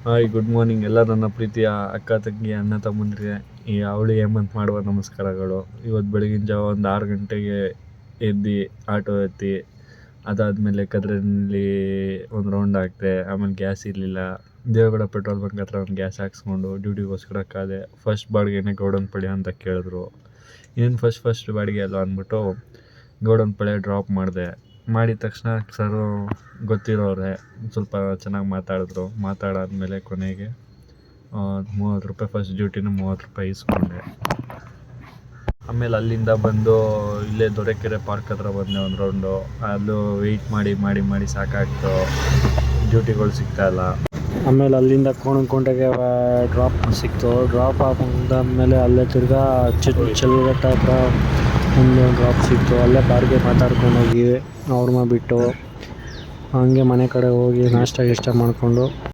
Hi good morning ಎಲ್ಲ ನನ್ನ ಪ್ರೀತಿಯ ಅಕ್ಕ ತಂಗಿ ಅಣ್ಣ ತಮ್ಮಂದಿರಿಗೆ ಈ ಅವಳಿ ಹೇಮಂತ್ ಮಾಡುವ ನಮಸ್ಕಾರಗಳು. ಇವತ್ತು ಬೆಳಗಿನ ಜಾವ ಒಂದು 6 ಗಂಟೆಗೆ ಎದ್ದು ಆಟೋ ಎತ್ತಿ, ಅದಾದಮೇಲೆ ಕದ್ರಲ್ಲಿ ಒಂದು ರೌಂಡ್ ಹಾಕಿದೆ. ಆಮೇಲೆ ಗ್ಯಾಸ್ ಇರಲಿಲ್ಲ, ದೇವಗಡ ಪೆಟ್ರೋಲ್ ಬಂಕ್ ಹತ್ರ ಒಂದು ಗ್ಯಾಸ್ ಹಾಕ್ಸ್ಕೊಂಡು ಡ್ಯೂಟಿಗೋಸ್ಕರ ಕಾದೆ. ಫಸ್ಟ್ ಬಾಡಿಗೆನೇ ಗೌಡನಪಳ್ಳಿ ಅಂತ ಕೇಳಿದ್ರು. ಏನು ಫಸ್ಟ್ ಬಾಡಿಗೆ ಅಲ್ಲ ಅಂದ್ಬಿಟ್ಟು ಗೌಡನಪಳ್ಳಿ ಡ್ರಾಪ್ ಮಾಡಿದೆ. ಮಾಡಿದ ತಕ್ಷಣ ಸರು ಗೊತ್ತಿರೋರೆ ಸ್ವಲ್ಪ ಚೆನ್ನಾಗಿ ಮಾತಾಡಿದ್ರು. ಮಾತಾಡಾದ್ಮೇಲೆ ಕೊನೆಗೆ 30 ರೂಪಾಯಿ ಫಸ್ಟ್ ಡ್ಯೂಟಿನ 30 ರೂಪಾಯಿ ಇಸ್ಕೊಂಡೆ. ಆಮೇಲೆ ಅಲ್ಲಿಂದ ಬಂದು ಇಲ್ಲೇ ದೊರೆಕೆರೆ ಪಾರ್ಕ್ ಹತ್ರ ಬಂದೆ ಒಂದು ರೌಂಡು. ಅದು ವೆಯ್ಟ್ ಮಾಡಿ ಸಾಕಾಗ್ತು, ಡ್ಯೂಟಿಗಳು ಸಿಗ್ತಾಯಿಲ್ಲ. ಆಮೇಲೆ ಅಲ್ಲಿಂದ ಕೋಣನಕುಂಟೆಗೆ ಡ್ರಾಪ್ ಸಿಕ್ತು. ಡ್ರಾಪ್ ಆದಮೇಲೆ ಅಲ್ಲೇ ತಿರ್ಗಾ ಚೆಲ್ಗಟ್ಟ ಹತ್ರ ಒಂದು ಡ್ರಾಪ್ ಸಿಕ್ತು. ಅಲ್ಲೇ ಬಾಡಿಗೆ ಮಾತಾಡ್ಕೊಂಡು ಹೋಗಿ ಅವ್ರನ್ನ ಬಿಟ್ಟು ಹಂಗೆ ಮನೆ ಕಡೆ ಹೋಗಿ ನಾಷ್ಟ ಮಾಡಿಕೊಂಡು